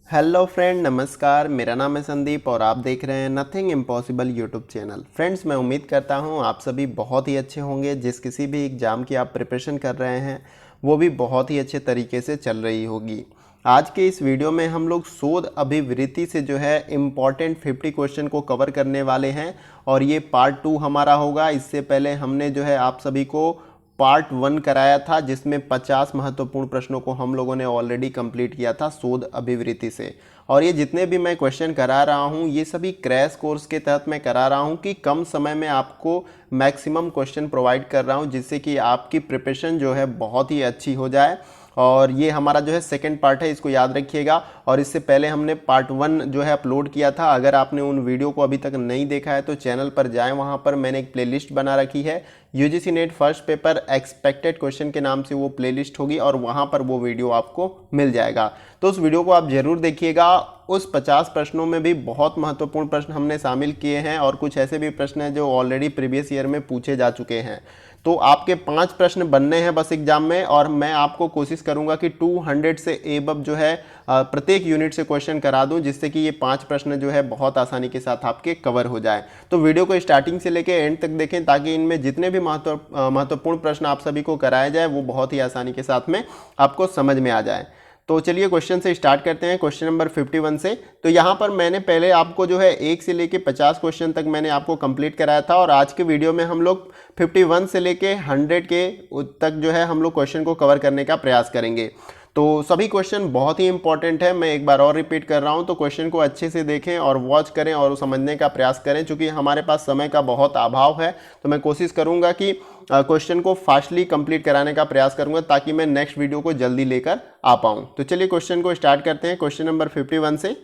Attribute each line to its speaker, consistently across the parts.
Speaker 1: Hello friend, नमस्कार। मेरा नाम है संदीप और आप देख रहे हैं nothing impossible YouTube channel. Friends, मैं उम्मीद करता हूं आप सभी बहुत ही अच्छे होंगे। जिस किसी भी एग्ज़ाम की आप प्रिपरेशन कर रहे हैं वो भी बहुत ही अच्छे तरीके से चल रही होगी। आज के इस वीडियो में हम लोग शोध अभिवृत्ति से जो है इम्पॉर्टेंट 50 क्वेश्चन को कवर करने वाले हैं और ये पार्ट 2 हमारा होगा। इससे पहले हमने जो है आप सभी को पार्ट 1 कराया था जिसमें 50 महत्वपूर्ण प्रश्नों को हम लोगों ने ऑलरेडी कंप्लीट किया था शोध अभिवृत्ति से। और ये जितने भी मैं क्वेश्चन करा रहा हूँ ये सभी क्रैश कोर्स के तहत मैं करा रहा हूँ कि कम समय में आपको मैक्सिमम क्वेश्चन प्रोवाइड कर रहा हूँ जिससे कि आपकी प्रिपरेशन जो है बहुत ही अच्छी हो जाए। और ये हमारा जो है सेकंड पार्ट है, इसको याद रखिएगा। और इससे पहले हमने पार्ट 1 जो है अपलोड किया था। अगर आपने उन वीडियो को अभी तक नहीं देखा है तो चैनल पर जाएं, वहाँ पर मैंने एक प्लेलिस्ट बना रखी है UGC net first paper expected question के नाम से वो प्लेलिस्ट होगी और वहाँ पर वो वीडियो आपको मिल जाएगा। तो उस वीडियो को आप ज़रूर देखिएगा। उस 50 प्रश्नों में भी बहुत महत्वपूर्ण प्रश्न हमने शामिल किए हैं और कुछ ऐसे भी प्रश्न हैं जो ऑलरेडी प्रीवियस ईयर में पूछे जा चुके हैं। तो आपके 5 प्रश्न बनने हैं बस एग्जाम में और मैं आपको कोशिश करूंगा कि 200 से एबव जो है प्रत्येक यूनिट से क्वेश्चन करा दूं जिससे कि ये 5 प्रश्न जो है बहुत आसानी के साथ आपके कवर हो जाए। तो वीडियो को स्टार्टिंग से लेकर एंड तक देखें ताकि इनमें जितने भी महत्वपूर्ण प्रश्न आप सभी को कराया जाए वो बहुत ही आसानी के साथ में आपको समझ में आ जाए। तो चलिए क्वेश्चन से स्टार्ट करते हैं, क्वेश्चन नंबर 51 से। तो यहाँ पर मैंने पहले आपको जो है 1 से लेके 50 क्वेश्चन तक मैंने आपको कंप्लीट कराया था और आज के वीडियो में हम लोग 51 से लेके 100 के तक जो है हम लोग क्वेश्चन को कवर करने का प्रयास करेंगे। तो सभी क्वेश्चन बहुत ही इंपॉर्टेंट है, मैं एक बार और रिपीट कर रहा हूं। तो क्वेश्चन को अच्छे से देखें और वॉच करें और समझने का प्रयास करें। चूंकि हमारे पास समय का बहुत अभाव है तो मैं कोशिश करूंगा कि क्वेश्चन को फास्टली कंप्लीट कराने का प्रयास करूंगा ताकि मैं नेक्स्ट वीडियो को जल्दी लेकर आ पाऊं। तो चलिए क्वेश्चन को स्टार्ट करते हैं क्वेश्चन नंबर 51 से।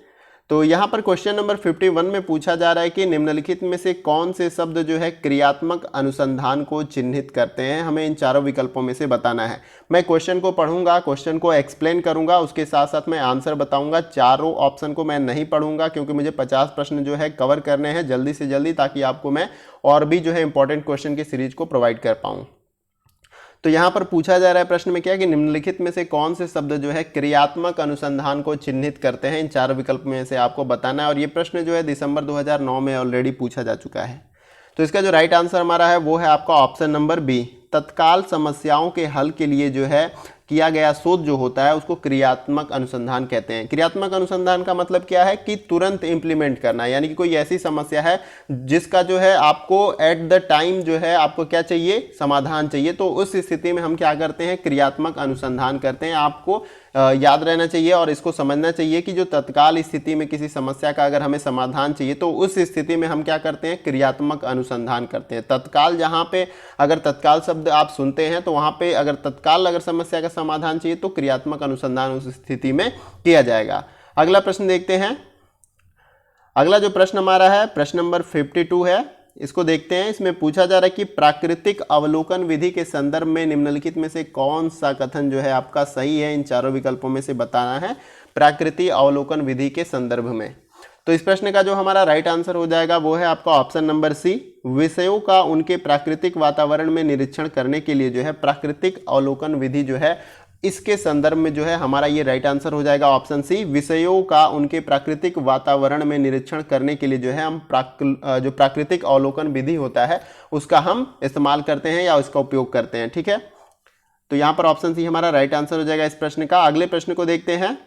Speaker 1: तो यहाँ पर क्वेश्चन नंबर 51 में पूछा जा रहा है कि निम्नलिखित में से कौन से शब्द जो है क्रियात्मक अनुसंधान को चिन्हित करते हैं। हमें इन चारों विकल्पों में से बताना है। मैं क्वेश्चन को पढ़ूंगा, क्वेश्चन को एक्सप्लेन करूंगा, उसके साथ साथ मैं आंसर बताऊंगा। चारों ऑप्शन को मैं नहीं पढ़ूंगा क्योंकि मुझे 50 प्रश्न जो है कवर करने हैं जल्दी से जल्दी, ताकि आपको मैं और भी जो है इंपॉर्टेंट क्वेश्चन की सीरीज को प्रोवाइड कर पाऊँ। तो यहाँ पर पूछा जा रहा है प्रश्न में क्या कि निम्नलिखित में से कौन से शब्द जो है क्रियात्मक अनुसंधान को चिन्हित करते हैं। इन चार विकल्प में से आपको बताना है और ये प्रश्न जो है दिसंबर 2009 में ऑलरेडी पूछा जा चुका है। तो इसका जो राइट आंसर हमारा है वो है आपका ऑप्शन नंबर बी। तत्काल समस्याओं के हल के लिए जो है किया गया शोध जो होता है उसको क्रियात्मक अनुसंधान कहते हैं। क्रियात्मक अनुसंधान का मतलब क्या है कि तुरंत इंप्लीमेंट करना, यानी कि कोई ऐसी समस्या है जिसका जो है आपको एट द टाइम जो है आपको क्या चाहिए, समाधान चाहिए। तो उस स्थिति में हम क्या करते हैं, क्रियात्मक अनुसंधान करते हैं। आपको याद रहना चाहिए और इसको समझना चाहिए कि जो तत्काल स्थिति में किसी समस्या का अगर हमें समाधान चाहिए तो उस स्थिति में हम क्या करते हैं, क्रियात्मक अनुसंधान करते हैं। तत्काल जहाँ पे अगर तत्काल शब्द आप सुनते हैं तो वहाँ पे अगर तत्काल अगर समस्या का समाधान चाहिए तो क्रियात्मक अनुसंधान उस स्थिति में किया जाएगा। अगला प्रश्न देखते हैं। अगला जो प्रश्न हमारा है प्रश्न नंबर 52 है, इसको देखते हैं। इसमें पूछा जा रहा है कि प्राकृतिक अवलोकन विधि के संदर्भ में निम्नलिखित में से कौन सा कथन जो है आपका सही है। इन चारों विकल्पों में से बताना है प्राकृतिक अवलोकन विधि के संदर्भ में। तो इस प्रश्न का जो हमारा राइट आंसर हो जाएगा वो है आपका ऑप्शन नंबर सी। विषयों का उनके प्राकृतिक वातावरण में निरीक्षण करने के लिए जो है प्राकृतिक अवलोकन विधि जो है इसके संदर्भ में जो है हमारा ये राइट आंसर हो जाएगा ऑप्शन सी। विषयों का उनके प्राकृतिक वातावरण में निरीक्षण करने के लिए जो है हम जो प्राकृतिक अवलोकन विधि होता है उसका हम इस्तेमाल करते हैं या उसका उपयोग करते हैं। ठीक है, तो यहाँ पर ऑप्शन सी हमारा राइट आंसर हो जाएगा इस प्रश्न का। अगले प्रश्न को देखते हैं।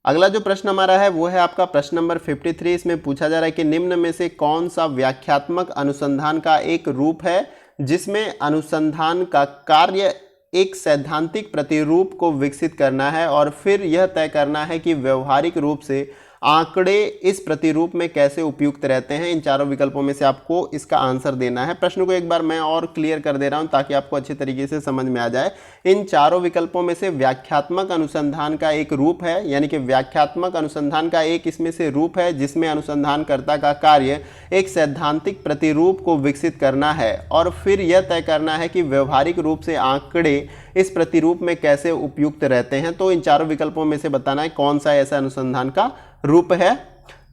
Speaker 1: अगला जो प्रश्न हमारा है वो है आपका प्रश्न नंबर 53। इसमें पूछा जा रहा है कि निम्न में से कौन सा व्याख्यात्मक अनुसंधान का एक रूप है जिसमें अनुसंधान का कार्य एक सैद्धांतिक प्रतिरूप को विकसित करना है और फिर यह तय करना है कि व्यवहारिक रूप से आंकड़े इस प्रतिरूप में कैसे उपयुक्त रहते हैं। इन चारों विकल्पों में से आपको इसका आंसर देना है। प्रश्न को एक बार मैं और क्लियर कर दे रहा हूं ताकि आपको अच्छे तरीके से समझ में आ जाए। इन चारों विकल्पों में से व्याख्यात्मक अनुसंधान का एक रूप है, यानी कि व्याख्यात्मक अनुसंधान का एक इसमें से रूप है जिसमें अनुसंधानकर्ता का कार्य एक सैद्धांतिक प्रतिरूप को विकसित करना है और फिर यह तय करना है कि व्यवहारिक रूप से आंकड़े इस प्रतिरूप में कैसे उपयुक्त रहते हैं। तो इन चारों विकल्पों में से बताना है कौन सा ऐसा अनुसंधान का रूप है।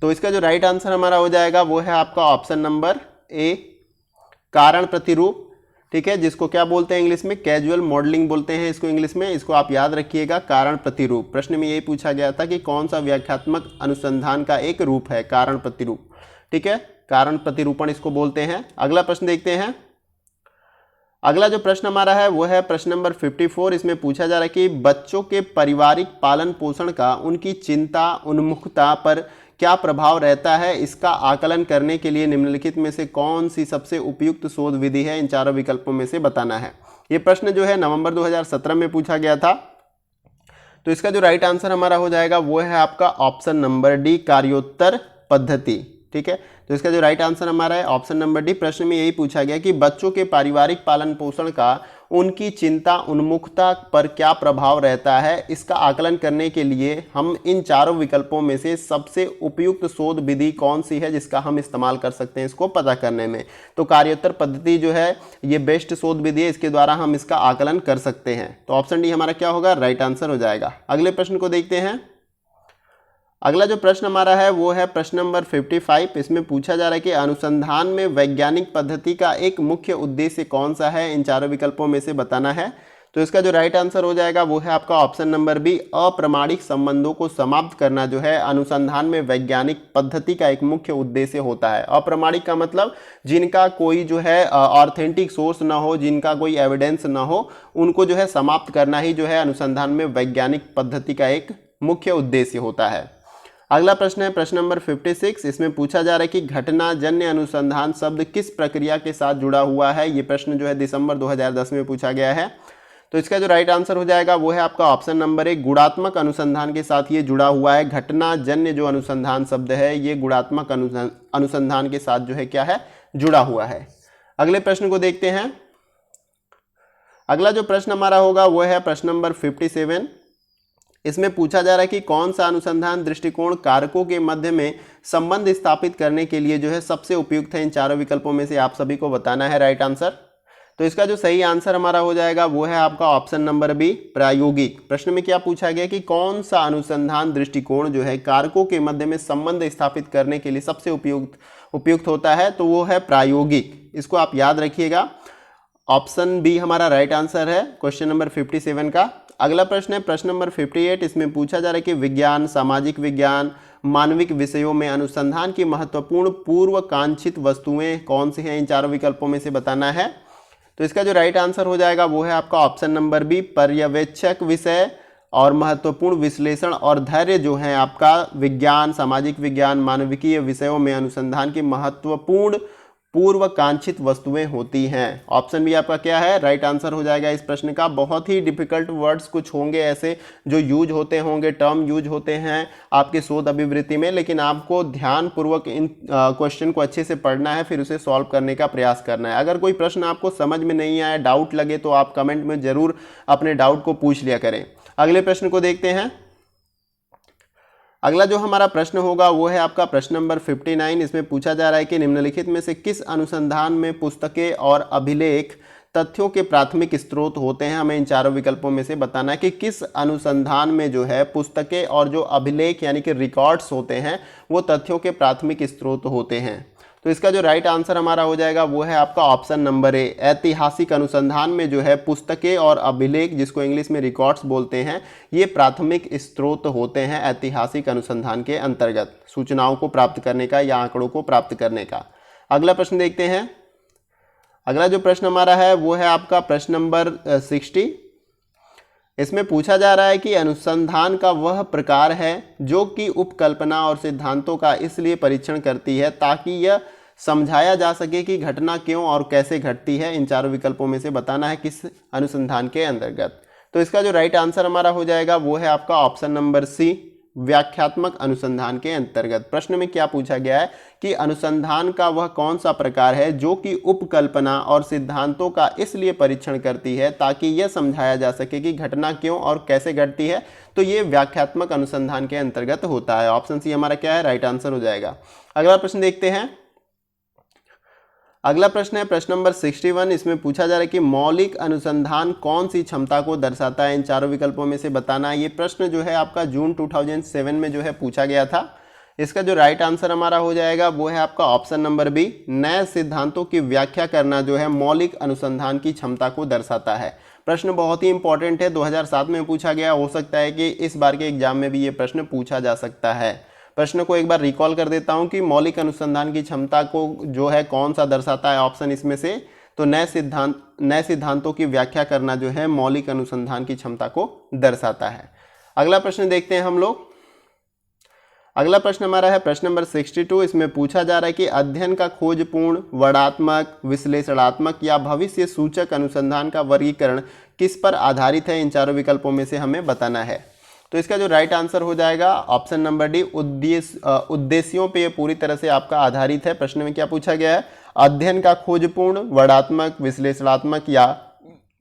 Speaker 1: तो इसका जो राइट आंसर हमारा हो जाएगा वो है आपका ऑप्शन नंबर ए, कारण प्रतिरूप। ठीक है, जिसको क्या बोलते हैं इंग्लिश में, कैजुअल मॉडलिंग बोलते हैं इसको इंग्लिश में। इसको आप याद रखिएगा, कारण प्रतिरूप। प्रश्न में यही पूछा गया था कि कौन सा व्याख्यात्मक अनुसंधान का एक रूप है, कारण प्रतिरूप। ठीक है, कारण प्रतिरूपण इसको बोलते हैं। अगला प्रश्न देखते हैं। अगला जो प्रश्न हमारा है वो है प्रश्न नंबर 54। इसमें पूछा जा रहा है कि बच्चों के पारिवारिक पालन पोषण का उनकी चिंता उन्मुखता पर क्या प्रभाव रहता है, इसका आकलन करने के लिए निम्नलिखित में से कौन सी सबसे उपयुक्त शोध विधि है, इन चारों विकल्पों में से बताना है। ये प्रश्न जो है नवंबर 2017 में पूछा गया था। तो इसका जो राइट आंसर हमारा हो जाएगा वो है आपका ऑप्शन नंबर डी, कार्योत्तर पद्धति। ठीक है, तो इसका जो राइट आंसर हमारा है ऑप्शन नंबर डी। प्रश्न में यही पूछा गया कि बच्चों के पारिवारिक पालन पोषण का उनकी चिंता उन्मुखता पर क्या प्रभाव रहता है, इसका आकलन करने के लिए हम इन चारों विकल्पों में से सबसे उपयुक्त शोध विधि कौन सी है जिसका हम इस्तेमाल कर सकते हैं इसको पता करने में। तो कार्योत्तर पद्धति जो है ये बेस्ट शोध विधि है, इसके द्वारा हम इसका आकलन कर सकते हैं। तो ऑप्शन डी हमारा क्या होगा, राइट आंसर हो जाएगा। अगले प्रश्न को देखते हैं। अगला जो प्रश्न हमारा है वो है प्रश्न नंबर 55। इसमें पूछा जा रहा है कि अनुसंधान में वैज्ञानिक पद्धति का एक मुख्य उद्देश्य कौन सा है, इन चारों विकल्पों में से बताना है। तो इसका जो राइट आंसर हो जाएगा वो है आपका ऑप्शन नंबर बी, अप्रामाणिक संबंधों को समाप्त करना जो है अनुसंधान में वैज्ञानिक पद्धति का एक मुख्य उद्देश्य होता है। अप्रामाणिक का मतलब जिनका कोई जो है ऑथेंटिक सोर्स ना हो, जिनका कोई एविडेंस ना हो, उनको जो है समाप्त करना ही जो है अनुसंधान में वैज्ञानिक पद्धति का एक मुख्य उद्देश्य होता है। अगला प्रश्न है प्रश्न नंबर 56। इसमें पूछा जा रहा है कि घटना जन्य अनुसंधान शब्द किस प्रक्रिया के साथ जुड़ा हुआ है। ये प्रश्न जो है दिसंबर 2010 में पूछा गया है। तो इसका जो राइट आंसर हो जाएगा वो है आपका ऑप्शन नंबर ए, गुणात्मक अनुसंधान के साथ ये जुड़ा हुआ है। घटना जन्य जो अनुसंधान शब्द है ये गुणात्मक अनुसंधान के साथ जो है क्या है, जुड़ा हुआ है। अगले प्रश्न को देखते हैं। अगला जो प्रश्न हमारा होगा वो है प्रश्न नंबर 57। इसमें पूछा जा रहा है कि कौन सा अनुसंधान दृष्टिकोण कारकों के मध्य में संबंध स्थापित करने के लिए जो है सबसे उपयुक्त है, इन चारों विकल्पों में से आप सभी को बताना है राइट आंसर। तो इसका जो सही आंसर हमारा हो जाएगा वो है आपका ऑप्शन नंबर बी, प्रायोगिक। प्रश्न में क्या पूछा गया कि कौन सा अनुसंधान दृष्टिकोण जो है कारकों के मध्य में संबंध स्थापित करने के लिए सबसे उपयुक्त होता है, तो वो है प्रायोगिक। इसको आप याद रखिएगा, ऑप्शन बी हमारा राइट आंसर है क्वेश्चन नंबर 57 का। अगला प्रश्न है प्रश्न नंबर 58। इसमें पूछा जा रहा है कि विज्ञान, सामाजिक विज्ञान, मानविक विषयों में अनुसंधान की महत्वपूर्ण पूर्वकांक्षित वस्तुएं कौन सी हैं, इन चारों विकल्पों में से बताना है। तो इसका जो राइट आंसर हो जाएगा वो है आपका ऑप्शन नंबर बी, पर्यवेक्षक विषय और महत्वपूर्ण विश्लेषण और धैर्य जो है आपका विज्ञान, सामाजिक विज्ञान, मानविकीय विषयों में अनुसंधान की महत्वपूर्ण पूर्वकांक्षित वस्तुएं होती हैं। ऑप्शन बी आपका क्या है, राइट आंसर हो जाएगा इस प्रश्न का। बहुत ही डिफिकल्ट वर्ड्स कुछ होंगे ऐसे जो यूज होते होंगे, टर्म यूज होते हैं आपके शोध अभिवृत्ति में, लेकिन आपको ध्यानपूर्वक इन क्वेश्चन को अच्छे से पढ़ना है, फिर उसे सॉल्व करने का प्रयास करना है। अगर कोई प्रश्न आपको समझ में नहीं आया, डाउट लगे, तो आप कमेंट में जरूर अपने डाउट को पूछ लिया करें। अगले प्रश्न को देखते हैं। अगला जो हमारा प्रश्न होगा वो है आपका प्रश्न नंबर 59। इसमें पूछा जा रहा है कि निम्नलिखित में से किस अनुसंधान में पुस्तकें और अभिलेख तथ्यों के प्राथमिक स्रोत होते हैं। हमें इन चारों विकल्पों में से बताना है कि किस अनुसंधान में जो है पुस्तकें और जो अभिलेख यानी कि रिकॉर्ड्स होते हैं वो तथ्यों के प्राथमिक स्रोत होते हैं। तो इसका जो राइट आंसर हमारा हो जाएगा वो है आपका ऑप्शन नंबर ए, ऐतिहासिक अनुसंधान में जो है पुस्तकें और अभिलेख, जिसको इंग्लिश में रिकॉर्ड्स बोलते हैं, ये प्राथमिक स्रोत होते हैं ऐतिहासिक अनुसंधान के अंतर्गत, सूचनाओं को प्राप्त करने का या आंकड़ों को प्राप्त करने का। अगला प्रश्न देखते हैं। अगला जो प्रश्न हमारा है वो है आपका प्रश्न नंबर 60। इसमें पूछा जा रहा है कि अनुसंधान का वह प्रकार है जो कि उपकल्पना और सिद्धांतों का इसलिए परीक्षण करती है ताकि यह समझाया जा सके कि घटना क्यों और कैसे घटती है। इन चारों विकल्पों में से बताना है किस अनुसंधान के अंतर्गत। तो इसका जो राइट आंसर हमारा हो जाएगा वो है आपका ऑप्शन नंबर सी, व्याख्यात्मक अनुसंधान के अंतर्गत। प्रश्न में क्या पूछा गया है कि अनुसंधान का वह कौन सा प्रकार है जो कि उपकल्पना और सिद्धांतों का इसलिए परीक्षण करती है ताकि यह समझाया जा सके कि घटना क्यों और कैसे घटती है। तो ये व्याख्यात्मक अनुसंधान के अंतर्गत होता है। ऑप्शन सी हमारा क्या है, राइट आंसर हो जाएगा। अगला प्रश्न देखते हैं। अगला प्रश्न है प्रश्न नंबर 61। इसमें पूछा जा रहा है कि मौलिक अनुसंधान कौन सी क्षमता को दर्शाता है। इन चारों विकल्पों में से बताना है। ये प्रश्न जो है आपका जून 2007 में जो है पूछा गया था। इसका जो राइट आंसर हमारा हो जाएगा वो है आपका ऑप्शन नंबर बी, नए सिद्धांतों की व्याख्या करना जो है मौलिक अनुसंधान की क्षमता को दर्शाता है। प्रश्न बहुत ही इंपॉर्टेंट है, 2007 में पूछा गया, हो सकता है कि इस बार के एग्जाम में भी ये प्रश्न पूछा जा सकता है। प्रश्न को एक बार रिकॉल कर देता हूं कि मौलिक अनुसंधान की क्षमता को जो है कौन सा दर्शाता है ऑप्शन इसमें से, तो नए सिद्धांतों की व्याख्या करना जो है मौलिक अनुसंधान की क्षमता को दर्शाता है। अगला प्रश्न देखते हैं हम लोग। अगला प्रश्न हमारा है प्रश्न नंबर 62। इसमें पूछा जा रहा है कि अध्ययन का खोजपूर्ण, वर्णात्मक, विश्लेषणात्मक या भविष्य सूचक अनुसंधान का वर्गीकरण किस पर आधारित है, इन चारों विकल्पों में से हमें बताना है। तो इसका जो राइट आंसर हो जाएगा ऑप्शन नंबर डी, उद्देश्यों पे ये पूरी तरह से आपका आधारित है। प्रश्न में क्या पूछा गया है, अध्ययन का खोजपूर्ण, वर्णात्मक, विश्लेषणात्मक या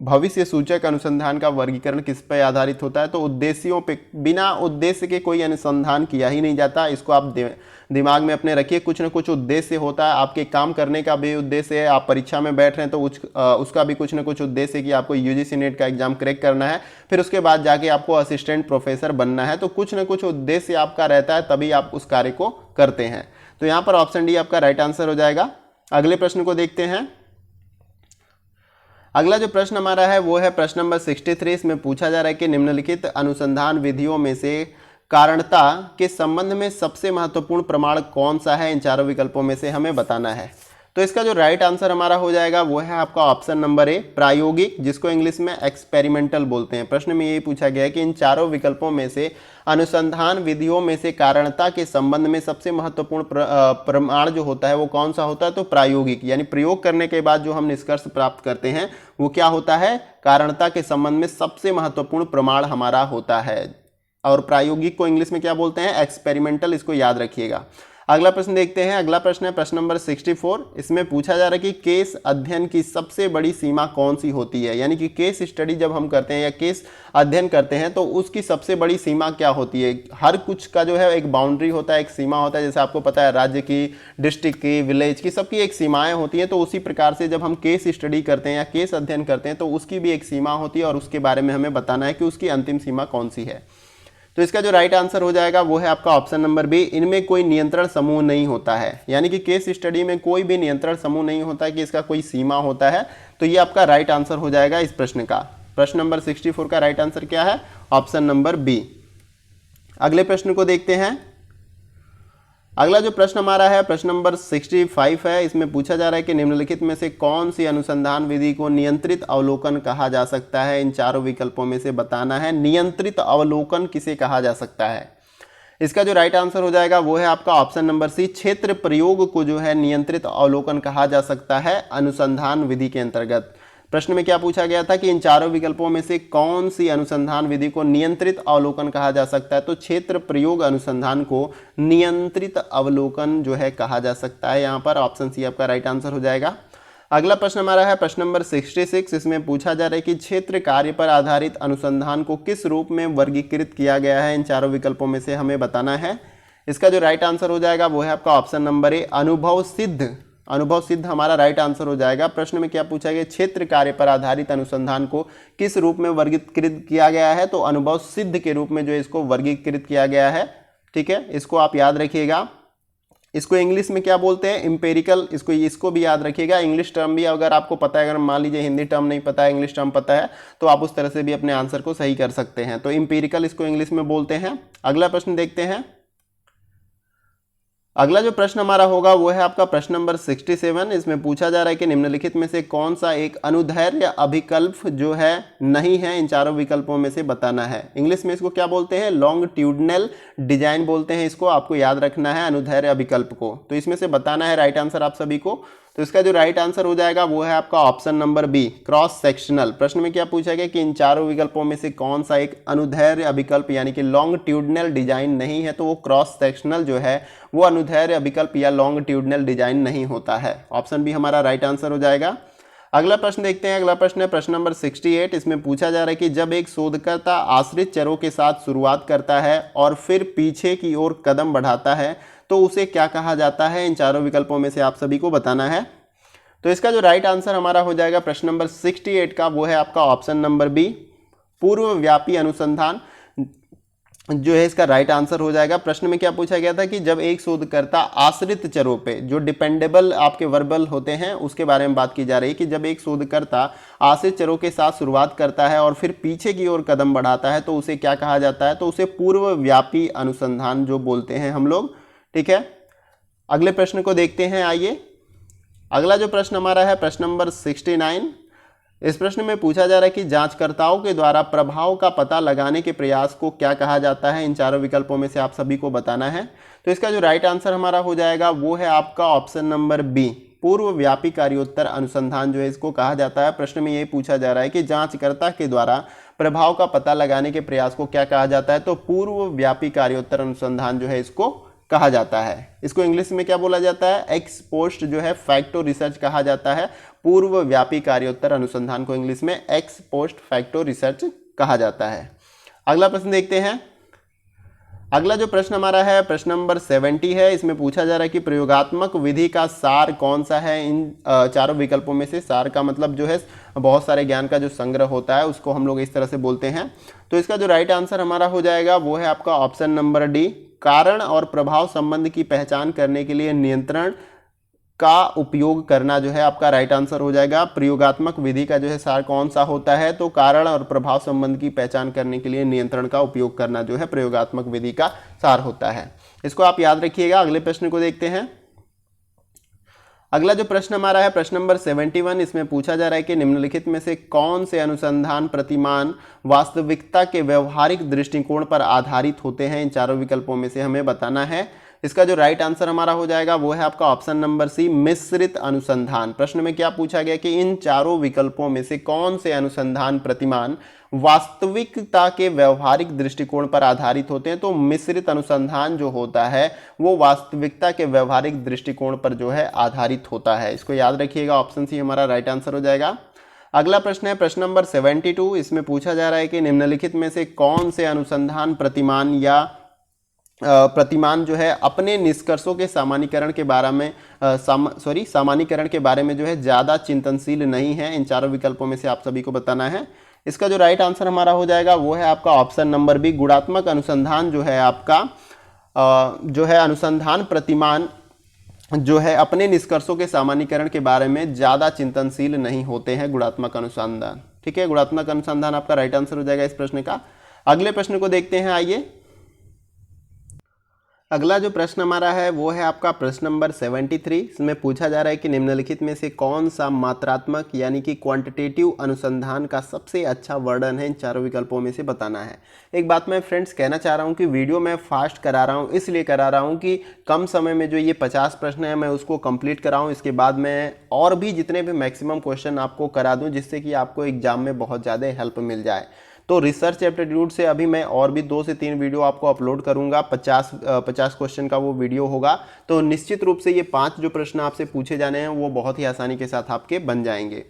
Speaker 1: भविष्य सूचक अनुसंधान का वर्गीकरण किस पर आधारित होता है। तो उद्देश्यों पे, बिना उद्देश्य के कोई अनुसंधान किया ही नहीं जाता। इसको आप दिमाग में अपने रखिए, कुछ न कुछ उद्देश्य होता है। आपके काम करने का भी उद्देश्य है, आप परीक्षा में बैठ रहे हैं तो उसका भी कुछ न कुछ उद्देश्य है कि आपको यूजीसी नेट का एग्जाम क्रैक करना है, फिर उसके बाद जाके आपको असिस्टेंट प्रोफेसर बनना है। तो कुछ न कुछ उद्देश्य आपका रहता है, तभी आप उस कार्य को करते हैं। तो यहाँ पर ऑप्शन डी आपका राइट आंसर हो जाएगा। अगले प्रश्न को देखते हैं। अगला जो प्रश्न हमारा है वो है प्रश्न नंबर 63। इसमें पूछा जा रहा है कि निम्नलिखित अनुसंधान विधियों में से कारणता के संबंध में सबसे महत्वपूर्ण प्रमाण कौन सा है, इन चारों विकल्पों में से हमें बताना है। तो इसका जो राइट आंसर हमारा हो जाएगा वो है आपका ऑप्शन नंबर ए, प्रायोगिक, जिसको इंग्लिश में एक्सपेरिमेंटल बोलते हैं। प्रश्न में यही पूछा गया है कि इन चारों विकल्पों में से अनुसंधान विधियों में से कारणता के संबंध में सबसे महत्वपूर्ण प्रमाण जो होता है वो कौन सा होता है। तो प्रायोगिक, यानी प्रयोग करने के बाद जो हम निष्कर्ष प्राप्त करते हैं वो क्या होता है, कारणता के संबंध में सबसे महत्वपूर्ण प्रमाण हमारा होता है। और प्रायोगिक को इंग्लिश में क्या बोलते हैं, एक्सपेरिमेंटल, इसको याद रखिएगा। अगला प्रश्न देखते हैं। अगला प्रश्न है प्रश्न नंबर 64। इसमें पूछा जा रहा है कि केस अध्ययन की सबसे बड़ी सीमा कौन सी होती है, यानी कि केस स्टडी जब हम करते हैं या केस अध्ययन करते हैं तो उसकी सबसे बड़ी सीमा क्या होती है। हर कुछ का जो है एक बाउंड्री होता है, एक सीमा होता है, जैसे आपको पता है राज्य की, डिस्ट्रिक्ट की, विलेज की, सबकी एक सीमाएं होती हैं। तो उसी प्रकार से जब हम केस स्टडी करते हैं या केस अध्ययन करते हैं तो उसकी भी एक सीमा होती है और उसके बारे में हमें बताना है कि उसकी अंतिम सीमा कौन सी है। तो इसका जो राइट आंसर हो जाएगा वो है आपका ऑप्शन नंबर बी, इनमें कोई नियंत्रण समूह नहीं होता है। यानी कि केस स्टडी में कोई भी नियंत्रण समूह नहीं होता है कि इसका कोई सीमा होता है। तो ये आपका राइट आंसर हो जाएगा इस प्रश्न का। प्रश्न नंबर 64 का राइट आंसर क्या है, ऑप्शन नंबर बी। अगले प्रश्न को देखते हैं। अगला जो प्रश्न हमारा है प्रश्न नंबर 65 है। इसमें पूछा जा रहा है कि निम्नलिखित में से कौन सी अनुसंधान विधि को नियंत्रित अवलोकन कहा जा सकता है, इन चारों विकल्पों में से बताना है। नियंत्रित अवलोकन किसे कहा जा सकता है। इसका जो राइट आंसर हो जाएगा वो है आपका ऑप्शन नंबर सी, क्षेत्र प्रयोग को जो है नियंत्रित अवलोकन कहा जा सकता है अनुसंधान विधि के अंतर्गत। प्रश्न में क्या पूछा गया था कि इन चारों विकल्पों में से कौन सी अनुसंधान विधि को नियंत्रित अवलोकन कहा जा सकता है। तो क्षेत्र प्रयोग अनुसंधान को नियंत्रित अवलोकन जो है कहा जा सकता है। यहाँ पर ऑप्शन सी आपका राइट आंसर हो जाएगा। अगला प्रश्न हमारा है प्रश्न नंबर 66। इसमें पूछा जा रहा है कि क्षेत्र कार्य पर आधारित अनुसंधान को किस रूप में वर्गीकृत किया गया है, इन चारों विकल्पों में से हमें बताना है। इसका जो राइट आंसर हो जाएगा वो है आपका ऑप्शन नंबर ए, अनुभव सिद्ध। अनुभव सिद्ध हमारा राइट आंसर हो जाएगा। प्रश्न में क्या पूछा गया, क्षेत्र कार्य पर आधारित अनुसंधान को किस रूप में वर्गीकृत किया गया है। तो अनुभव सिद्ध के रूप में जो इसको वर्गीकृत किया गया है। ठीक है, इसको आप याद रखिएगा। इसको इंग्लिश में क्या बोलते हैं, एम्पेरिकल। इसको भी याद रखिएगा। इंग्लिश टर्म भी अगर आपको पता है, अगर मान लीजिए हिंदी टर्म नहीं पता है, इंग्लिश टर्म पता है, तो आप उस तरह से भी अपने आंसर को सही कर सकते हैं। तो एम्पेरिकल इसको इंग्लिश में बोलते हैं। अगला प्रश्न देखते हैं। अगला जो प्रश्न हमारा होगा वो है आपका प्रश्न नंबर 67। इसमें पूछा जा रहा है कि निम्नलिखित में से कौन सा एक अनुदैर्ध्य अभिकल्प जो है नहीं है, इन चारों विकल्पों में से बताना है। इंग्लिश में इसको क्या बोलते हैं, लॉन्गिट्यूडिनल डिजाइन बोलते हैं। इसको आपको याद रखना है, अनुदैर्ध्य अभिकल्प को। तो इसमें से बताना है राइट आंसर आप सभी को। तो इसका जो राइट आंसर हो जाएगा वो है आपका option number B, cross sectional. प्रश्न में क्या पूछा गया कि इन चारों विकल्पों में से कौन सा एक अनुदैर्ध्य अभिकल्प यानी कि लॉन्गिट्यूडिनल डिजाइन नहीं है। तो वो क्रॉस सेक्शनल जो है वो अनुदैर्ध्य अभिकल्प या लॉन्गिट्यूडिनल डिजाइन नहीं होता है। ऑप्शन बी हमारा राइट आंसर हो जाएगा। अगला प्रश्न देखते हैं। अगला प्रश्न है प्रश्न नंबर 68। इसमें पूछा जा रहा है कि जब एक शोधकर्ता आश्रित चरों के साथ शुरुआत करता है और फिर पीछे की ओर कदम बढ़ाता है तो उसे क्या कहा जाता है। इन चारों विकल्पों में से आप सभी को बताना है। तो इसका जो राइट आंसर हमारा हो जाएगा प्रश्न नंबर 68 का वो है आपका ऑप्शन नंबर बी, पूर्वव्यापी अनुसंधान। जो है इसका राइट आंसर हो जाएगा। प्रश्न में क्या पूछा गया था कि जब एक शोधकर्ता आश्रित चरों पे, जो डिपेंडेबल आपके वर्बल होते हैं उसके बारे में बात की जा रही है, कि जब एक शोधकर्ता आश्रित चरों के साथ शुरुआत करता है और फिर पीछे की ओर कदम बढ़ाता है तो उसे क्या कहा जाता है, तो उसे पूर्वव्यापी अनुसंधान जो बोलते हैं हम लोग। ठीक है, अगले प्रश्न को देखते हैं। आइए, अगला जो प्रश्न हमारा है प्रश्न नंबर 69। इस प्रश्न में पूछा जा रहा है कि जांचकर्ताओं के द्वारा प्रभाव का पता लगाने के प्रयास को क्या कहा जाता है। इन चारों विकल्पों में से आप सभी को बताना है। तो इसका जो राइट आंसर हमारा हो जाएगा वो है आपका ऑप्शन नंबर बी, पूर्वव्यापी कार्योत्तर अनुसंधान जो है इसको कहा जाता है। प्रश्न में यही पूछा जा रहा है कि जांचकर्ता के द्वारा प्रभाव का पता लगाने के प्रयास को क्या कहा जाता है, तो पूर्वव्यापी कार्योत्तर अनुसंधान जो है इसको कहा जाता है। इसको इंग्लिश में क्या बोला जाता है, एक्स पोस्ट जो है फैक्टो रिसर्च कहा जाता है। पूर्वव्यापी कार्योत्तर अनुसंधान को इंग्लिश में एक्स पोस्ट फैक्टो रिसर्च कहा जाता है। अगला प्रश्न देखते हैं। अगला जो प्रश्न हमारा है प्रश्न नंबर 70 है। इसमें पूछा जा रहा है कि प्रयोगात्मक विधि का सार कौन सा है। इन चारों विकल्पों में से सार का मतलब जो है बहुत सारे ज्ञान का जो संग्रह होता है उसको हम लोग इस तरह से बोलते हैं। तो इसका जो राइट आंसर हमारा हो जाएगा वो है आपका ऑप्शन नंबर डी, कारण और प्रभाव संबंध की पहचान करने के लिए नियंत्रण का उपयोग करना जो है आपका राइट आंसर हो जाएगा। प्रयोगात्मक विधि का जो है सार कौन सा होता है, तो कारण और प्रभाव संबंध की पहचान करने के लिए नियंत्रण का उपयोग करना जो है प्रयोगात्मक विधि का सार होता है। इसको आप याद रखिएगा। अगले प्रश्न को देखते हैं। अगला जो प्रश्न हमारा है प्रश्न नंबर 71। इसमें पूछा जा रहा है कि निम्नलिखित में से कौन से अनुसंधान प्रतिमान वास्तविकता के व्यवहारिक दृष्टिकोण पर आधारित होते हैं। इन चारों विकल्पों में से हमें बताना है। इसका जो राइट आंसर हमारा हो जाएगा वो है आपका ऑप्शन नंबर सी, मिश्रित अनुसंधान। प्रश्न में क्या पूछा गया कि इन चारों विकल्पों में से कौन से अनुसंधान प्रतिमान वास्तविकता के व्यवहारिक दृष्टिकोण पर आधारित होते हैं। तो मिश्रित अनुसंधान जो होता है वो वास्तविकता के व्यवहारिक दृष्टिकोण पर जो है आधारित होता है। इसको याद रखिएगा, ऑप्शन सी हमारा राइट आंसर हो जाएगा। अगला प्रश्न है प्रश्न नंबर 72। इसमें पूछा जा रहा है कि निम्नलिखित में से कौन से अनुसंधान प्रतिमान जो है अपने निष्कर्षों के सामान्यीकरण के बारे में सामान्यीकरण के बारे में जो है ज़्यादा चिंतनशील नहीं है। इन चारों विकल्पों में से आप सभी को बताना है। इसका जो राइट आंसर हमारा हो जाएगा वो है आपका ऑप्शन नंबर बी, गुणात्मक अनुसंधान जो है आपका जो है अनुसंधान प्रतिमान जो है अपने निष्कर्षों के सामान्यीकरण के बारे में ज़्यादा चिंतनशील नहीं होते हैं, गुणात्मक अनुसंधान। ठीक है, गुणात्मक अनुसंधान आपका राइट आंसर हो जाएगा इस प्रश्न का। अगले प्रश्न को देखते हैं। आइए, अगला जो प्रश्न हमारा है वो है आपका प्रश्न नंबर 73। इसमें पूछा जा रहा है कि निम्नलिखित में से कौन सा मात्रात्मक यानी कि क्वांटिटेटिव अनुसंधान का सबसे अच्छा वर्णन है। इन चारों विकल्पों में से बताना है। एक बात मैं फ्रेंड्स कहना चाह रहा हूँ कि वीडियो मैं फास्ट करा रहा हूँ, इसलिए करा रहा हूँ कि कम समय में जो ये 50 प्रश्न है मैं उसको कंप्लीट कराऊँ। इसके बाद मैं और भी जितने भी मैक्सिमम क्वेश्चन आपको करा दूँ, जिससे कि आपको एग्जाम में बहुत ज़्यादा हेल्प मिल जाए। तो रिसर्च एप्टीट्यूड से अभी मैं और भी 2 से 3 वीडियो आपको अपलोड करूंगा। 50 क्वेश्चन का वो वीडियो होगा। तो निश्चित रूप से ये 5 जो प्रश्न आपसे पूछे जाने हैं वो बहुत ही आसानी के साथ आपके बन जाएंगे।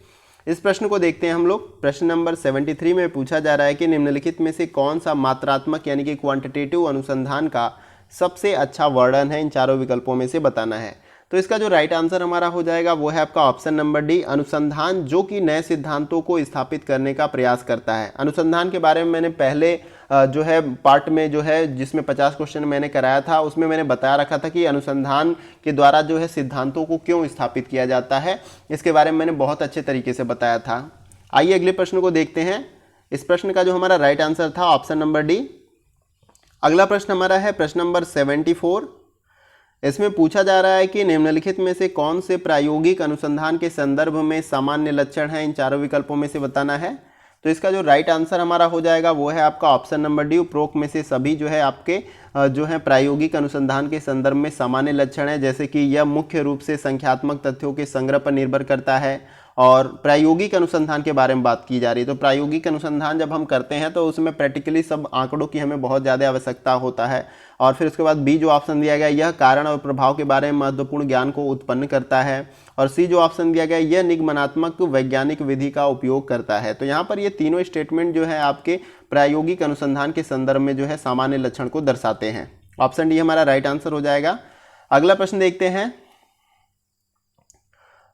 Speaker 1: इस प्रश्न को देखते हैं हम लोग। प्रश्न नंबर 73 में पूछा जा रहा है कि निम्नलिखित में से कौन सा मात्रात्मक यानी कि क्वांटिटेटिव अनुसंधान का सबसे अच्छा वर्णन है। इन चारों विकल्पों में से बताना है। तो इसका जो राइट आंसर हमारा हो जाएगा वो है आपका ऑप्शन नंबर डी, अनुसंधान जो कि नए सिद्धांतों को स्थापित करने का प्रयास करता है। अनुसंधान के बारे में मैंने पहले जो है पार्ट में जो है जिसमें 50 क्वेश्चन मैंने कराया था उसमें मैंने बताया रखा था कि अनुसंधान के द्वारा जो है सिद्धांतों को क्यों स्थापित किया जाता है, इसके बारे में मैंने बहुत अच्छे तरीके से बताया था। आइए अगले प्रश्न को देखते हैं। इस प्रश्न का जो हमारा राइट आंसर था ऑप्शन नंबर डी। अगला प्रश्न हमारा है प्रश्न नंबर 74। इसमें पूछा जा रहा है कि निम्नलिखित में से कौन से प्रायोगिक अनुसंधान के संदर्भ में सामान्य लक्षण हैं। इन चारों विकल्पों में से बताना है। तो इसका जो राइट आंसर हमारा हो जाएगा वो है आपका ऑप्शन नंबर डी, उपरोक्त में से सभी जो है आपके जो है प्रायोगिक अनुसंधान के संदर्भ में सामान्य लक्षण है। जैसे कि यह मुख्य रूप से संख्यात्मक तथ्यों के संग्रह पर निर्भर करता है और प्रायोगिक अनुसंधान के बारे में बात की जा रही है। तो प्रायोगिक अनुसंधान जब हम करते हैं तो उसमें प्रैक्टिकली सब आंकड़ों की हमें बहुत ज़्यादा आवश्यकता होता है। और फिर उसके बाद बी जो ऑप्शन दिया गया यह कारण और प्रभाव के बारे में महत्वपूर्ण ज्ञान को उत्पन्न करता है। और सी जो ऑप्शन दिया गया यह निगमनात्मक वैज्ञानिक विधि का उपयोग करता है। तो यहाँ पर ये तीनों स्टेटमेंट जो है आपके प्रायोगिक अनुसंधान के संदर्भ में जो है सामान्य लक्षण को दर्शाते हैं। ऑप्शन डी हमारा राइट आंसर हो जाएगा। अगला प्रश्न देखते हैं।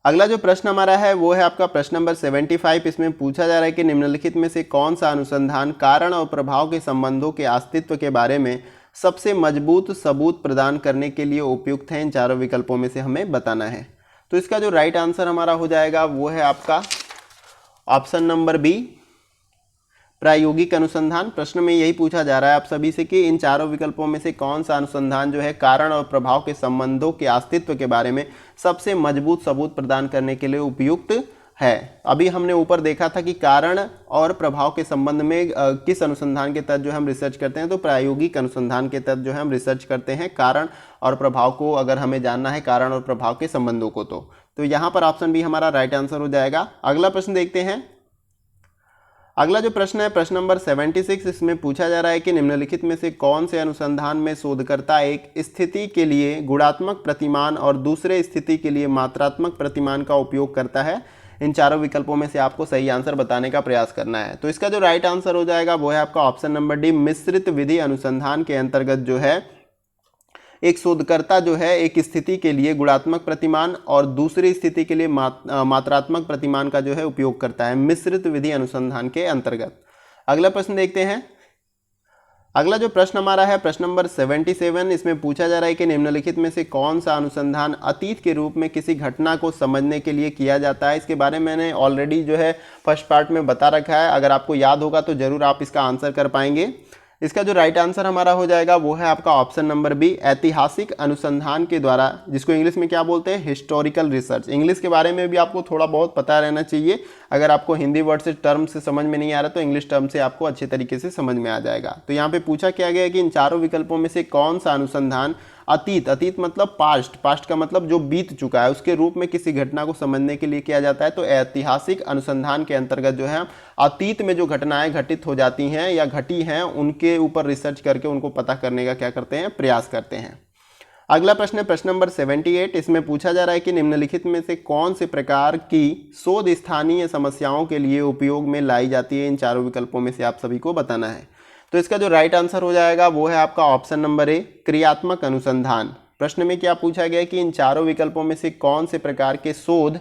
Speaker 1: अगला जो प्रश्न हमारा है वो है आपका प्रश्न नंबर 75। इसमें पूछा जा रहा है कि निम्नलिखित में से कौन सा अनुसंधान कारण और प्रभाव के संबंधों के अस्तित्व के बारे में सबसे मजबूत सबूत प्रदान करने के लिए उपयुक्त है। इन चारों विकल्पों में से हमें बताना है। तो इसका जो राइट आंसर हमारा हो जाएगा वो है आपका ऑप्शन नंबर बी, प्रायोगिक अनुसंधान। प्रश्न में यही पूछा जा रहा है आप सभी से कि इन चारों विकल्पों में से कौन सा अनुसंधान जो है कारण और प्रभाव के संबंधों के अस्तित्व के बारे में सबसे मजबूत सबूत प्रदान करने के लिए उपयुक्त है। अभी हमने ऊपर देखा था कि कारण और प्रभाव के संबंध में किस अनुसंधान के तहत जो हम रिसर्च करते हैं, तो प्रायोगिक अनुसंधान के तहत जो है हम रिसर्च करते हैं कारण और प्रभाव को, अगर हमें जानना है कारण और प्रभाव के संबंधों को। तो यहाँ पर ऑप्शन बी हमारा राइट आंसर हो जाएगा। अगला प्रश्न देखते हैं। अगला जो प्रश्न है प्रश्न नंबर 76। इसमें पूछा जा रहा है कि निम्नलिखित में से कौन से अनुसंधान में शोधकर्ता एक स्थिति के लिए गुणात्मक प्रतिमान और दूसरे स्थिति के लिए मात्रात्मक प्रतिमान का उपयोग करता है। इन चारों विकल्पों में से आपको सही आंसर बताने का प्रयास करना है। तो इसका जो राइट आंसर हो जाएगा वो है आपका ऑप्शन नंबर डी, मिश्रित विधि अनुसंधान के अंतर्गत जो है एक शोधकर्ता जो है एक स्थिति के लिए गुणात्मक प्रतिमान और दूसरी स्थिति के लिए मात्रात्मक प्रतिमान का जो है उपयोग करता है, मिश्रित विधि अनुसंधान के अंतर्गत। अगला प्रश्न देखते हैं। अगला जो प्रश्न हमारा है प्रश्न नंबर 77। इसमें पूछा जा रहा है कि निम्नलिखित में से कौन सा अनुसंधान अतीत के रूप में किसी घटना को समझने के लिए किया जाता है। इसके बारे में मैंने ऑलरेडी जो है फर्स्ट पार्ट में बता रखा है, अगर आपको याद होगा तो जरूर आप इसका आंसर कर पाएंगे। इसका जो राइट आंसर हमारा हो जाएगा वो है आपका ऑप्शन नंबर बी, ऐतिहासिक अनुसंधान के द्वारा, जिसको इंग्लिश में क्या बोलते हैं, हिस्टोरिकल रिसर्च। इंग्लिश के बारे में भी आपको थोड़ा बहुत पता रहना चाहिए। अगर आपको हिंदी वर्ड से टर्म से समझ में नहीं आ रहा तो इंग्लिश टर्म से आपको अच्छे तरीके से समझ में आ जाएगा। तो यहाँ पे पूछा क्या गया कि इन चारों विकल्पों में से कौन सा अनुसंधान अतीत मतलब पास्ट का मतलब जो बीत चुका है, उसके रूप में किसी घटना को समझने के लिए किया जाता है। तो ऐतिहासिक अनुसंधान के अंतर्गत जो है अतीत में जो घटनाएं घटित हो जाती हैं या घटी हैं उनके ऊपर रिसर्च करके उनको पता करने का क्या करते हैं, प्रयास करते हैं। अगला प्रश्न है प्रश्न नंबर 78। इसमें पूछा जा रहा है कि निम्नलिखित में से कौन से प्रकार की शोध स्थानीय समस्याओं के लिए उपयोग में लाई जाती है। इन चारों विकल्पों में से आप सभी को बताना है। तो इसका जो राइट आंसर हो जाएगा वो है आपका ऑप्शन नंबर ए, क्रियात्मक अनुसंधान। प्रश्न में क्या पूछा गया कि इन चारों विकल्पों में से कौन से प्रकार के शोध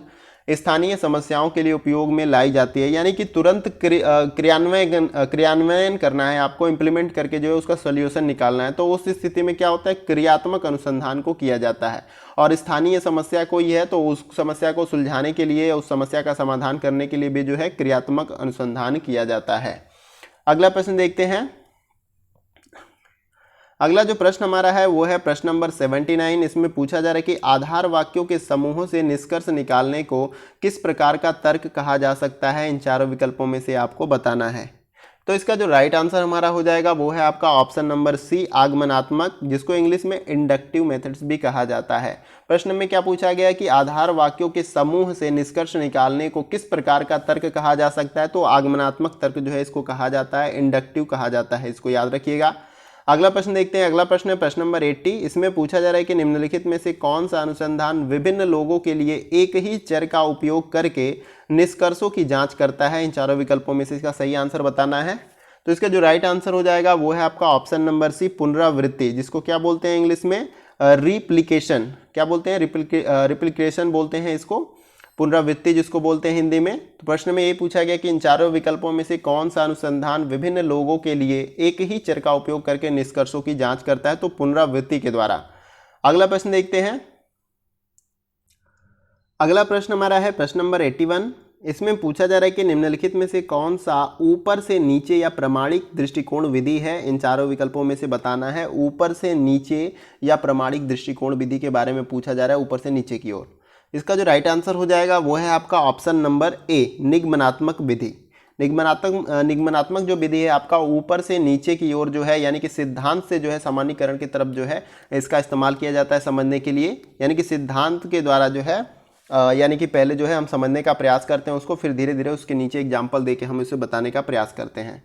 Speaker 1: स्थानीय समस्याओं के लिए उपयोग में लाई जाती है, यानी कि तुरंत क्रियान्वयन करना है आपको, इम्प्लीमेंट करके जो है उसका सोल्यूशन निकालना है। तो उस स्थिति में क्या होता है, क्रियात्मक अनुसंधान को किया जाता है। और स्थानीय समस्या कोई है तो उस समस्या को सुलझाने के लिए, उस समस्या का समाधान करने के लिए भी जो है क्रियात्मक अनुसंधान किया जाता है। अगला प्रश्न देखते हैं। अगला जो प्रश्न हमारा है वो है प्रश्न नंबर 79। इसमें पूछा जा रहा है कि आधार वाक्यों के समूहों से निष्कर्ष निकालने को किस प्रकार का तर्क कहा जा सकता है। इन चारों विकल्पों में से आपको बताना है। तो इसका जो राइट आंसर हमारा हो जाएगा वो है आपका ऑप्शन नंबर सी, आगमनात्मक, जिसको इंग्लिश में इंडक्टिव मेथड्स भी कहा जाता है। प्रश्न में क्या पूछा गया कि आधार वाक्यों के समूह से निष्कर्ष निकालने को किस प्रकार का तर्क कहा जा सकता है। तो आगमनात्मक तर्क जो है इसको कहा जाता है, इंडक्टिव कहा जाता है, इसको याद रखिएगा। अगला प्रश्न देखते हैं। अगला प्रश्न है प्रश्न नंबर 80। इसमें पूछा जा रहा है कि निम्नलिखित में से कौन सा अनुसंधान विभिन्न लोगों के लिए एक ही चर का उपयोग करके निष्कर्षों की जांच करता है। इन चारों विकल्पों में से इसका सही आंसर बताना है। तो इसका जो राइट आंसर हो जाएगा वो है आपका ऑप्शन नंबर सी, पुनरावृत्ति, जिसको क्या बोलते हैं इंग्लिश में, रिप्लिकेशन। क्या बोलते हैं, रिप्लिकेशन बोलते हैं इसको, पुनरावृत्ति जिसको बोलते हैं हिंदी में। तो प्रश्न में ये पूछा गया कि इन चारों विकल्पों में से कौन सा अनुसंधान विभिन्न लोगों के लिए एक ही चर का उपयोग करके निष्कर्षों की जांच करता है। तो पुनरावृत्ति के द्वारा। अगला प्रश्न देखते हैं। अगला प्रश्न हमारा है प्रश्न नंबर 81। इसमें पूछा जा रहा है कि निम्नलिखित में से कौन सा ऊपर से नीचे या प्रमाणिक दृष्टिकोण विधि है। इन चारों विकल्पों में से बताना है। ऊपर से नीचे या प्रमाणिक दृष्टिकोण विधि के बारे में पूछा जा रहा है, ऊपर से नीचे की ओर। इसका जो राइट आंसर हो जाएगा वो है आपका ऑप्शन नंबर ए, निगमनात्मक विधि। निगमनात्मक जो विधि है आपका ऊपर से नीचे की ओर जो है, यानी कि सिद्धांत से जो है सामान्यीकरण की तरफ जो है इसका इस्तेमाल किया जाता है समझने के लिए। यानी कि सिद्धांत के द्वारा जो है यानी कि पहले जो है हम समझने का प्रयास करते हैं उसको, फिर धीरे धीरे उसके नीचे एग्जाम्पल देके हम इसे बताने का प्रयास करते हैं।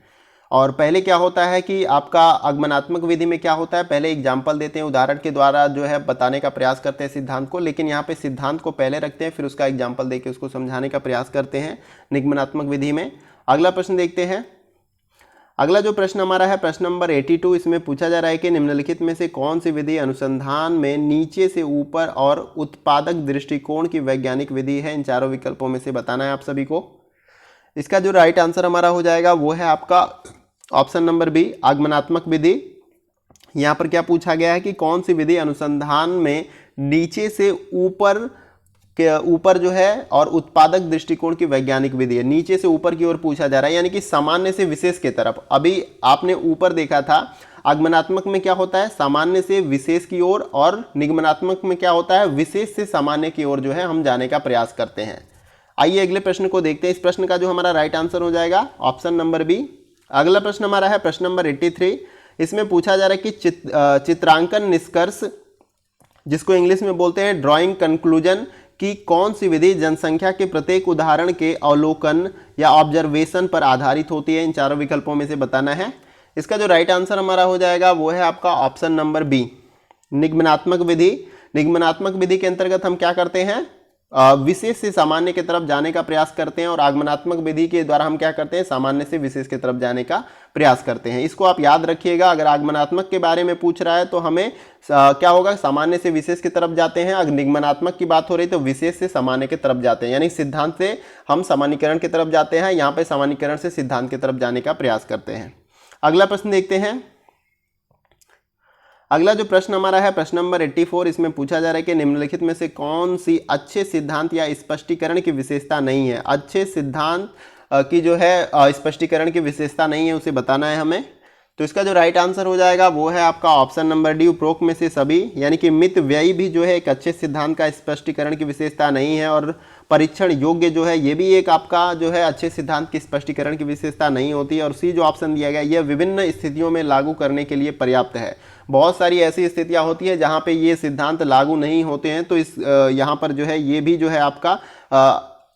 Speaker 1: और पहले क्या होता है कि आपका आगमनात्मक विधि में क्या होता है, पहले एग्जाम्पल देते हैं, उदाहरण के द्वारा जो है बताने का प्रयास करते हैं सिद्धांत को, लेकिन यहाँ पे सिद्धांत को पहले रखते हैं फिर उसका एग्जाम्पल देके उसको समझाने का प्रयास करते हैं निगमनात्मक विधि में। अगला प्रश्न देखते हैं। अगला जो प्रश्न हमारा है प्रश्न नंबर 82, इसमें पूछा जा रहा है कि निम्नलिखित में से कौन सी विधि अनुसंधान में नीचे से ऊपर और उत्पादक दृष्टिकोण की वैज्ञानिक विधि है। इन चारों विकल्पों में से बताना है आप सभी को। इसका जो राइट आंसर हमारा हो जाएगा वो है आपका ऑप्शन नंबर बी, आगमनात्मक विधि। यहाँ पर क्या पूछा गया है कि कौन सी विधि अनुसंधान में नीचे से ऊपर के ऊपर जो है और उत्पादक दृष्टिकोण की वैज्ञानिक विधि है। नीचे से ऊपर की ओर पूछा जा रहा है, यानी कि सामान्य से विशेष की तरफ। अभी आपने ऊपर देखा था आगमनात्मक में क्या होता है, सामान्य से विशेष की ओर, और निगमनात्मक में क्या होता है, विशेष से सामान्य की ओर जो है हम जाने का प्रयास करते हैं। आइए अगले प्रश्न को देखते हैं। इस प्रश्न का जो हमारा राइट आंसर हो जाएगा ऑप्शन नंबर बी। अगला प्रश्न हमारा है प्रश्न नंबर 83। इसमें पूछा जा रहा है कि चित्रांकन निष्कर्ष, जिसको इंग्लिश में बोलते हैं ड्राइंग कंक्लूजन, की कौन सी विधि जनसंख्या के प्रत्येक उदाहरण के अवलोकन या ऑब्जर्वेशन पर आधारित होती है। इन चारों विकल्पों में से बताना है। इसका जो राइट आंसर हमारा हो जाएगा वो है आपका ऑप्शन नंबर बी, निगमनात्मक विधि। निगमनात्मक विधि के अंतर्गत हम क्या करते हैं, विशेष से सामान्य की तरफ जाने का प्रयास करते हैं, और आगमनात्मक विधि के द्वारा हम क्या करते हैं, सामान्य से विशेष की तरफ जाने का प्रयास करते हैं। इसको आप याद रखिएगा। अगर आगमनात्मक के बारे में पूछ रहा है तो हमें क्या होगा, सामान्य से विशेष की तरफ जाते हैं। अगर निगमनात्मक की बात हो रही तो विशेष से सामान्य की तरफ जाते हैं, यानी सिद्धांत से हम सामान्यीकरण की तरफ जाते हैं। यहाँ पे सामान्यीकरण से सिद्धांत की तरफ जाने का प्रयास करते हैं। अगला प्रश्न देखते हैं। अगला जो प्रश्न हमारा है प्रश्न नंबर 84। इसमें पूछा जा रहा है कि निम्नलिखित में से कौन सी अच्छे सिद्धांत या स्पष्टीकरण की विशेषता नहीं है। अच्छे सिद्धांत की जो है स्पष्टीकरण की विशेषता नहीं है, उसे बताना है हमें। तो इसका जो राइट आंसर हो जाएगा वो है आपका ऑप्शन नंबर डी, उपरोक्त में से सभी। यानी कि मित व्यय भी जो है एक अच्छे सिद्धांत का स्पष्टीकरण की विशेषता नहीं है, और परीक्षण योग्य जो है ये भी एक आपका जो है अच्छे सिद्धांत की स्पष्टीकरण की विशेषता नहीं होती। और सी जो ऑप्शन दिया गया यह विभिन्न स्थितियों में लागू करने के लिए पर्याप्त है। बहुत सारी ऐसी स्थितियां होती है जहां पे ये सिद्धांत लागू नहीं होते हैं, तो इस यहाँ पर जो है ये भी जो है आपका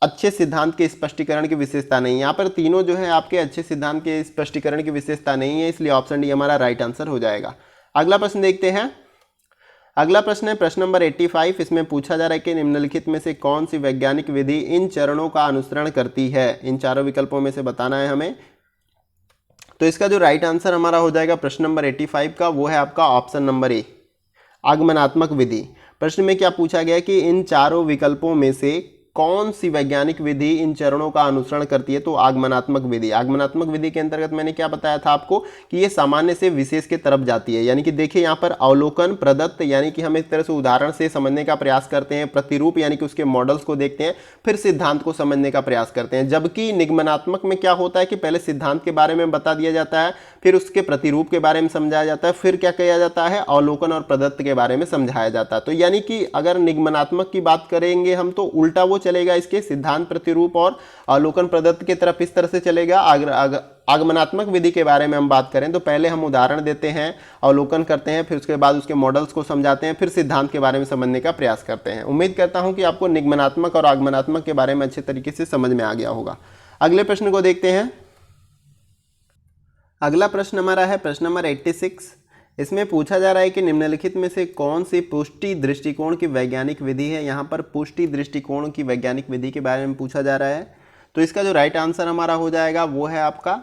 Speaker 1: अच्छे सिद्धांत के स्पष्टीकरण की विशेषता नहीं है। यहाँ पर तीनों जो है आपके अच्छे सिद्धांत के स्पष्टीकरण की विशेषता नहीं है, इसलिए ऑप्शन डी हमारा राइट आंसर हो जाएगा। अगला प्रश्न देखते हैं। अगला प्रश्न है प्रश्न नंबर 85। इसमें पूछा जा रहा है कि निम्नलिखित में से कौन सी वैज्ञानिक विधि इन चरणों का अनुसरण करती है। इन चारों विकल्पों में से बताना है हमें। तो इसका जो राइट आंसर हमारा हो जाएगा प्रश्न नंबर 85 का वो है आपका ऑप्शन नंबर ए, आगमनात्मक विधि। प्रश्न में क्या पूछा गया कि इन चारों विकल्पों में से कौन सी वैज्ञानिक विधि इन चरणों का अनुसरण करती है, तो आगमनात्मक विधि। आगमनात्मक विधि के अंतर्गत मैंने क्या बताया था आपको कि ये सामान्य से विशेष के तरफ जाती है। यानी कि देखिए यहाँ पर अवलोकन, प्रदत्त, यानी कि हम एक तरह से उदाहरण से समझने का प्रयास करते हैं, प्रतिरूप यानी कि उसके मॉडल्स को देखते हैं, फिर सिद्धांत को समझने का प्रयास करते हैं। जबकि निगमनात्मक में क्या होता है कि पहले सिद्धांत के बारे में बता दिया जाता है, फिर उसके प्रतिरूप के बारे में समझाया जाता है, फिर क्या किया जाता है, अवलोकन और प्रदत्त के बारे में समझाया जाता है। तो यानी कि अगर निगमनात्मक की बात करेंगे हम तो उल्टा वो चलेगा, इसके सिद्धांत, प्रतिरूप और अवलोकन प्रदत्त की तरफ इस तरह से चलेगा। आगमनात्मक विधि के बारे में हम बात करें तो पहले हम उदाहरण देते हैं, अवलोकन करते हैं, फिर उसके बाद उसके मॉडल्स को समझाते हैं, फिर सिद्धांत के बारे में समझने का प्रयास करते हैं। उम्मीद करता हूं कि आपको निगमनात्मक और आगमनात्मक के बारे में अच्छे तरीके से समझ में आ गया होगा। अगले प्रश्न को देखते हैं। अगला प्रश्न हमारा है प्रश्न नंबर 86। इसमें पूछा जा रहा है कि निम्नलिखित में से कौन सी पुष्टि दृष्टिकोण की वैज्ञानिक विधि है। यहाँ पर पुष्टि दृष्टिकोण की वैज्ञानिक विधि के बारे में पूछा जा रहा है। तो इसका जो राइट आंसर हमारा हो जाएगा वो है आपका,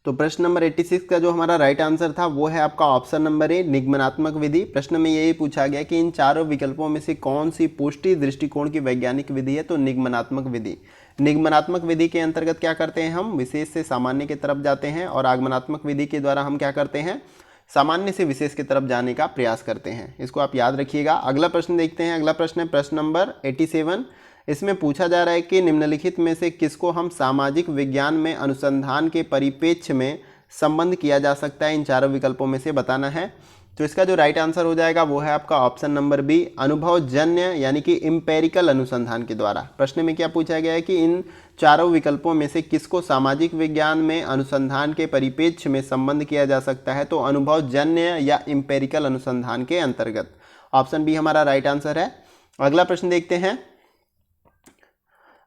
Speaker 1: तो प्रश्न नंबर 86 का जो हमारा राइट आंसर था वो है आपका ऑप्शन नंबर ए, निगमनात्मक विधि। प्रश्न में यही पूछा गया कि इन चारों विकल्पों में से कौन सी पुष्टि दृष्टिकोण की वैज्ञानिक विधि है, तो निगमनात्मक विधि। निगमनात्मक विधि के अंतर्गत क्या करते हैं, हम विशेष से सामान्य की तरफ जाते हैं, और आगमनात्मक विधि के द्वारा हम क्या करते हैं, सामान्य से विशेष की तरफ जाने का प्रयास करते हैं। इसको आप याद रखिएगा। अगला प्रश्न देखते हैं। अगला प्रश्न है प्रश्न नंबर 87। इसमें पूछा जा रहा है कि निम्नलिखित में से किसको हम सामाजिक विज्ञान में अनुसंधान के परिप्रेक्ष्य में संबंध किया जा सकता है। इन चारों विकल्पों में से बताना है। तो इसका जो राइट आंसर हो जाएगा वो है आपका ऑप्शन नंबर बी, अनुभवजन्य यानी कि इम्पेरिकल अनुसंधान के द्वारा। प्रश्न में क्या पूछा गया है कि इन चारों विकल्पों में से किसको सामाजिक विज्ञान में अनुसंधान के परिप्रेक्ष्य में संबंध किया जा सकता है, तो अनुभवजन्य या इम्पेरिकल अनुसंधान के अंतर्गत। ऑप्शन बी हमारा राइट आंसर है। अगला प्रश्न देखते हैं।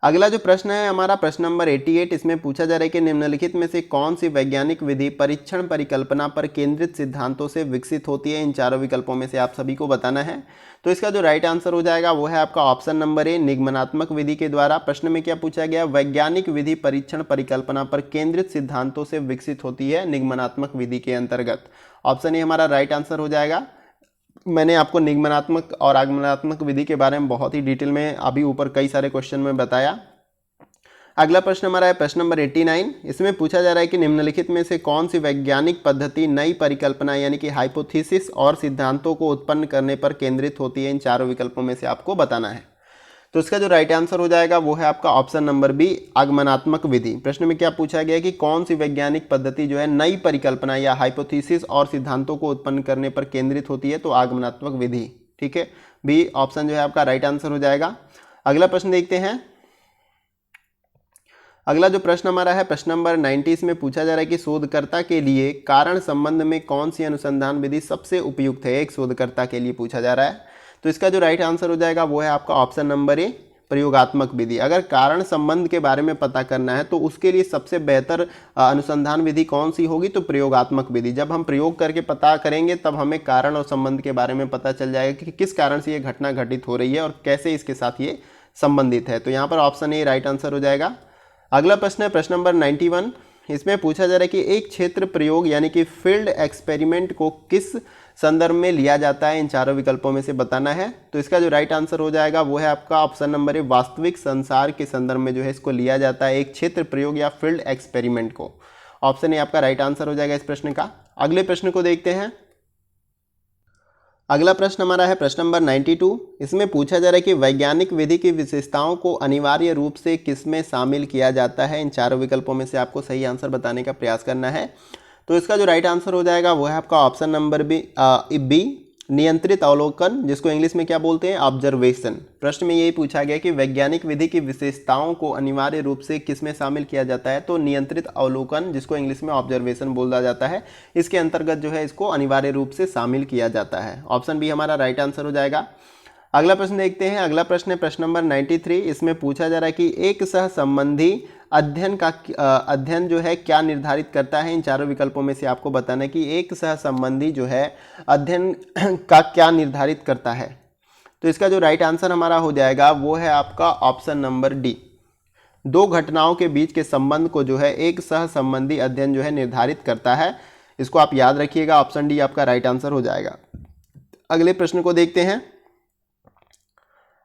Speaker 1: अगला जो प्रश्न है हमारा प्रश्न नंबर 88, इसमें पूछा जा रहा है कि निम्नलिखित में से कौन सी वैज्ञानिक विधि परीक्षण परिकल्पना पर केंद्रित सिद्धांतों से विकसित होती है। इन चारों विकल्पों में से आप सभी को बताना है। तो इसका जो राइट आंसर हो जाएगा वो है आपका ऑप्शन नंबर ए, निगमनात्मक विधि के द्वारा। प्रश्न में क्या पूछा गया, वैज्ञानिक विधि परीक्षण परिकल्पना पर केंद्रित सिद्धांतों से विकसित होती है निगमनात्मक विधि के अंतर्गत। ऑप्शन ए हमारा राइट आंसर हो जाएगा। मैंने आपको निगमनात्मक और आगमनात्मक विधि के बारे में बहुत ही डिटेल में अभी ऊपर कई सारे क्वेश्चन में बताया। अगला प्रश्न हमारा है प्रश्न नंबर 89, इसमें पूछा जा रहा है कि निम्नलिखित में से कौन सी वैज्ञानिक पद्धति नई परिकल्पना यानी कि हाइपोथेसिस और सिद्धांतों को उत्पन्न करने पर केंद्रित होती है। इन चारों विकल्पों में से आपको बताना है। तो इसका जो राइट आंसर हो जाएगा वो है आपका ऑप्शन नंबर बी, आगमनात्मक विधि। प्रश्न में क्या पूछा गया कि कौन सी वैज्ञानिक पद्धति जो है नई परिकल्पना या हाइपोथेसिस और सिद्धांतों को उत्पन्न करने पर केंद्रित होती है, तो आगमनात्मक विधि। ठीक है, बी ऑप्शन जो है आपका राइट आंसर हो जाएगा। अगला प्रश्न देखते हैं। अगला जो प्रश्न हमारा है प्रश्न नंबर 90, इसमें पूछा जा रहा है कि शोधकर्ता के लिए कारण संबंध में कौन सी अनुसंधान विधि सबसे उपयुक्त है। एक शोधकर्ता के लिए पूछा जा रहा है। तो इसका जो राइट आंसर हो जाएगा वो है आपका ऑप्शन नंबर ए, प्रयोगात्मक विधि। अगर कारण संबंध के बारे में पता करना है तो उसके लिए सबसे बेहतर अनुसंधान विधि कौन सी होगी, तो प्रयोगात्मक विधि। जब हम प्रयोग करके पता करेंगे तब हमें कारण और संबंध के बारे में पता चल जाएगा कि किस कारण से ये घटना घटित हो रही है और कैसे इसके साथ ये संबंधित है। तो यहाँ पर ऑप्शन ए राइट आंसर हो जाएगा। अगला प्रश्न है प्रश्न नंबर 91, इसमें पूछा जा रहा है कि एक क्षेत्र प्रयोग यानी कि फील्ड एक्सपेरिमेंट को किस संदर्भ में लिया जाता है। इन चारों विकल्पों में से बताना है। तो इसका जो राइट आंसर हो जाएगा वो है आपका ऑप्शन नंबर ए, वास्तविक संसार के संदर्भ में जो है इसको लिया जाता है, एक क्षेत्र प्रयोग या फील्ड एक्सपेरिमेंट को। ऑप्शन ए आपका राइट आंसर हो जाएगा इस प्रश्न का। अगले प्रश्न को देखते हैं। अगला प्रश्न हमारा है प्रश्न नंबर 92, इसमें पूछा जा रहा है कि वैज्ञानिक विधि की विशेषताओं को अनिवार्य रूप से किसमें शामिल किया जाता है। इन चारों विकल्पों में से आपको सही आंसर बताने का प्रयास करना है। तो इसका जो राइट आंसर हो जाएगा वो है आपका ऑप्शन नंबर बी, नियंत्रित अवलोकन, जिसको इंग्लिश में क्या बोलते हैं, ऑब्जर्वेशन। प्रश्न में यही पूछा गया कि वैज्ञानिक विधि की विशेषताओं को अनिवार्य रूप से किसमें शामिल किया जाता है, तो नियंत्रित अवलोकन, जिसको इंग्लिश में ऑब्जर्वेशन बोला जाता है, इसके अंतर्गत जो है इसको अनिवार्य रूप से शामिल किया जाता है। ऑप्शन बी हमारा राइट आंसर हो जाएगा। अगला प्रश्न देखते हैं। अगला प्रश्न है प्रश्न नंबर 93, इसमें पूछा जा रहा है कि एक सहसंबंधी अध्ययन जो है क्या निर्धारित करता है। इन चारों विकल्पों में से आपको बताना है कि एक सहसंबंधी जो है अध्ययन का क्या निर्धारित करता है। तो इसका जो राइट आंसर हमारा हो जाएगा वो है आपका ऑप्शन नंबर डी, दो घटनाओं के बीच के संबंध को जो है एक सहसंबंधी अध्ययन जो है निर्धारित करता है। इसको आप याद रखिएगा, ऑप्शन डी आपका राइट आंसर हो जाएगा। अगले प्रश्न को देखते हैं।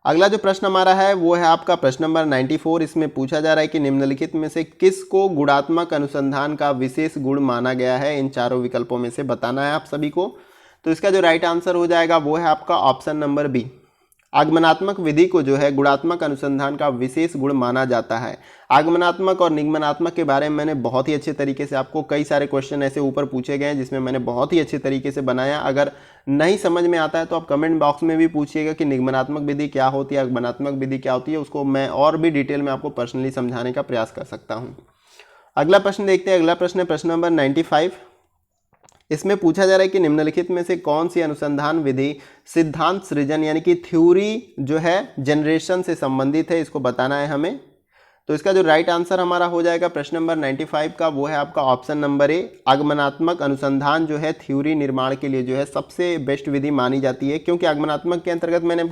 Speaker 1: अगला जो प्रश्न हमारा है वो है आपका प्रश्न नंबर 94, इसमें पूछा जा रहा है कि निम्नलिखित में से किसको गुणात्मक अनुसंधान का विशेष गुण माना गया है। इन चारों विकल्पों में से बताना है आप सभी को। तो इसका जो राइट आंसर हो जाएगा वो है आपका ऑप्शन नंबर बी, आगमनात्मक विधि को जो है गुणात्मक अनुसंधान का विशेष गुण माना जाता है। आगमनात्मक और निगमनात्मक के बारे में मैंने बहुत ही अच्छे तरीके से आपको कई सारे क्वेश्चन ऐसे ऊपर पूछे गए हैं जिसमें मैंने बहुत ही अच्छे तरीके से बनाया। अगर नहीं समझ में आता है तो आप कमेंट बॉक्स में भी पूछिएगा कि निगमनात्मक विधि क्या होती है, आगमनात्मक विधि क्या होती है, उसको मैं और भी डिटेल में आपको पर्सनली समझाने का प्रयास कर सकता हूँ। अगला प्रश्न देखते हैं। अगला प्रश्न है प्रश्न नंबर 95, इसमें पूछा जा रहा है कि निम्नलिखित में से कौन सी अनुसंधान विधि सिद्धांत सृजन यानी कि थ्योरी जो है जनरेशन से संबंधित है, इसको बताना है हमें। तो इसका जो राइट आंसर हमारा हो जाएगा प्रश्न नंबर 95 का वो है आपका ऑप्शन नंबर ए, आगमनात्मक अनुसंधान जो है थ्योरी निर्माण के लिए जो है सबसे बेस्ट विधि मानी जाती है। क्योंकि आगमनात्मक के अंतर्गत मैंने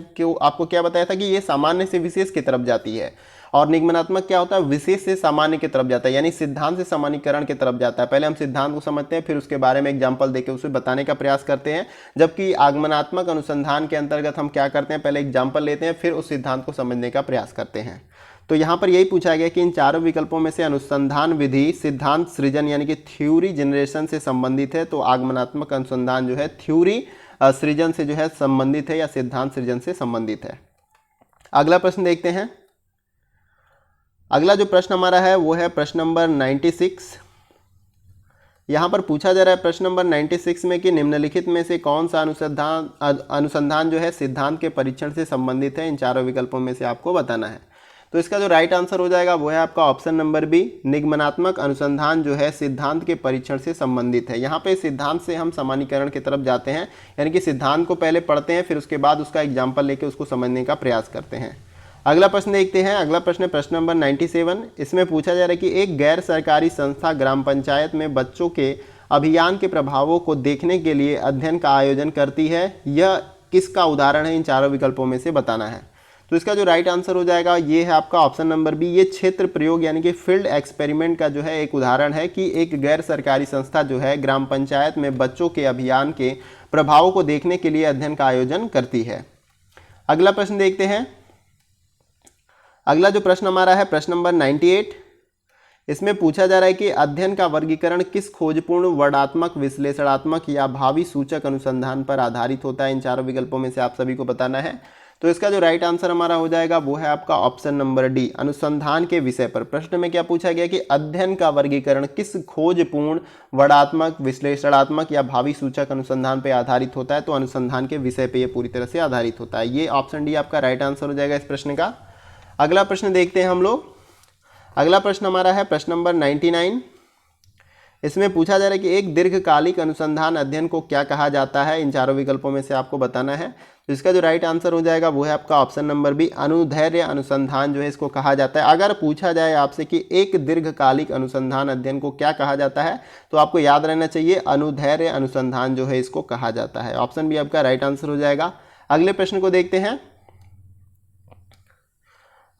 Speaker 1: आपको क्या बताया था कि ये सामान्य से विशेष की तरफ जाती है, और निगमनात्मक क्या होता है, विशेष से सामान्य की तरफ जाता है, यानी सिद्धांत से सामान्यीकरण की तरफ जाता है। पहले हम सिद्धांत को समझते हैं, फिर उसके बारे में एग्जाम्पल देके उसे बताने का प्रयास करते हैं। जबकि आगमनात्मक अनुसंधान के अंतर्गत हम क्या करते हैं, पहले एग्जाम्पल लेते हैं, फिर उस सिद्धांत को समझने का प्रयास करते हैं। तो यहाँ पर यही पूछा गया कि इन चारों विकल्पों में से अनुसंधान विधि सिद्धांत सृजन यानी कि थ्योरी जनरेशन से संबंधित है। तो आगमनात्मक अनुसंधान जो है थ्योरी सृजन से जो है संबंधित है या सिद्धांत सृजन से संबंधित है। अगला प्रश्न देखते हैं। अगला जो प्रश्न हमारा है वो है प्रश्न नंबर 96। यहाँ पर पूछा जा रहा है प्रश्न नंबर 96 में कि निम्नलिखित में से कौन सा अनुसंधान जो है सिद्धांत के परीक्षण से संबंधित है। इन चारों विकल्पों में से आपको बताना है। तो इसका जो राइट आंसर हो जाएगा वो है आपका ऑप्शन नंबर बी, निगमनात्मक अनुसंधान जो है सिद्धांत के परीक्षण से संबंधित है। यहाँ पे सिद्धांत से हम सामान्यीकरण की तरफ जाते हैं, यानी कि सिद्धांत को पहले पढ़ते हैं, फिर उसके बाद उसका एग्जाम्पल लेके उसको समझने का प्रयास करते हैं। अगला प्रश्न देखते हैं। अगला प्रश्न है प्रश्न नंबर 97। इसमें पूछा जा रहा है कि एक गैर सरकारी संस्था ग्राम पंचायत में बच्चों के अभियान के प्रभावों को देखने के लिए अध्ययन का आयोजन करती है, यह किसका उदाहरण है, इन चारों विकल्पों में से बताना है। तो इसका जो राइट आंसर हो जाएगा ये है आपका ऑप्शन नंबर बी, ये क्षेत्र प्रयोग यानी कि फील्ड एक्सपेरिमेंट का जो है एक उदाहरण है कि एक गैर सरकारी संस्था जो है ग्राम पंचायत में बच्चों के अभियान के प्रभावों को देखने के लिए अध्ययन का आयोजन करती है। अगला प्रश्न देखते हैं। अगला जो प्रश्न हमारा है प्रश्न नंबर 98। इसमें पूछा जा रहा है कि अध्ययन का वर्गीकरण किस खोजपूर्ण वर्णात्मक विश्लेषणात्मक या भावी सूचक अनुसंधान पर आधारित होता है, इन चारों विकल्पों में से आप सभी को बताना है। तो इसका जो राइट आंसर हमारा हो जाएगा वो है आपका ऑप्शन नंबर डी, अनुसंधान के विषय पर। प्रश्न में क्या पूछा गया कि अध्ययन का वर्गीकरण किस खोजपूर्ण वर्णात्मक विश्लेषणात्मक या भावी सूचक अनुसंधान पर आधारित होता है, तो अनुसंधान के विषय पर यह पूरी तरह से आधारित होता है। ये ऑप्शन डी आपका राइट आंसर हो जाएगा इस प्रश्न का। अगला प्रश्न देखते हैं हम लोग। अगला प्रश्न हमारा है प्रश्न नंबर 99। इसमें पूछा जा रहा है कि एक दीर्घकालिक अनुसंधान अध्ययन को क्या कहा जाता है, इन चारों विकल्पों में से आपको बताना है। तो इसका जो राइट आंसर हो जाएगा वो है आपका ऑप्शन नंबर बी, अनुदैर्ध्य अनुसंधान जो है इसको कहा जाता है। अगर पूछा जाए आपसे कि एक दीर्घकालिक अनुसंधान अध्ययन को क्या कहा जाता है, तो आपको याद रहना चाहिए अनुदैर्ध्य अनुसंधान जो है इसको कहा जाता है। ऑप्शन बी आपका राइट आंसर हो जाएगा। अगले प्रश्न को देखते हैं।